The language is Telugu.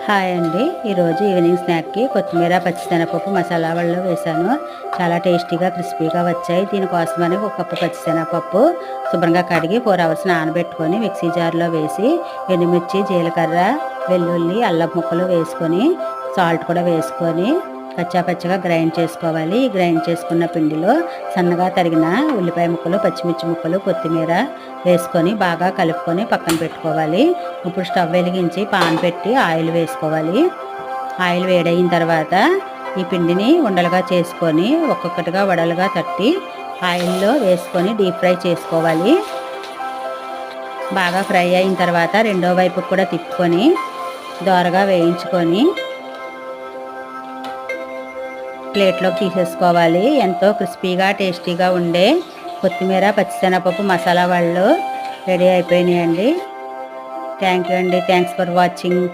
హాయ్ అండి. ఈరోజు ఈవినింగ్ స్నాక్కి కొత్తిమీర పచ్చిశనగపప్పు మసాలా వడలు వేశాను. చాలా టేస్టీగా క్రిస్పీగా వచ్చాయి. దీనికోసమని ఒక కప్పు పచ్చిశనగపప్పు శుభ్రంగా కడిగి 4 అవర్స్ నానబెట్టుకొని మిక్సీ జార్లో వేసి ఎండుమిర్చి, జీలకర్ర, వెల్లుల్లి, అల్లం ముక్కలు వేసుకొని సాల్ట్ కూడా వేసుకొని కచ్చాపచ్చగా గ్రైండ్ చేసుకోవాలి. ఈ గ్రైండ్ చేసుకున్న పిండిలో సన్నగా తరిగిన ఉల్లిపాయ ముక్కలు, పచ్చిమిర్చి ముక్కలు, కొత్తిమీర వేసుకొని బాగా కలుపుకొని పక్కన పెట్టుకోవాలి. ఇప్పుడు స్టవ్ వెలిగించి పాన్ పెట్టి ఆయిల్ వేసుకోవాలి. ఆయిల్ వేడైన తర్వాత ఈ పిండిని ఉండలుగా చేసుకొని ఒక్కొక్కటిగా వడలుగా తట్టి ఆయిల్లో వేసుకొని డీప్ ఫ్రై చేసుకోవాలి. బాగా ఫ్రై అయిన తర్వాత రెండో వైపుకు కూడా తిప్పుకొని దోరగా వేయించుకొని ప్లేట్లోకి తీసేసుకోవాలి. ఎంతో క్రిస్పీగా టేస్టీగా ఉండే కొత్తిమీర పచ్చిశనగపప్పు మసాలా వడలు రెడీ అయిపోయినాయండి. థ్యాంక్ యూ అండి. Thanks for watching.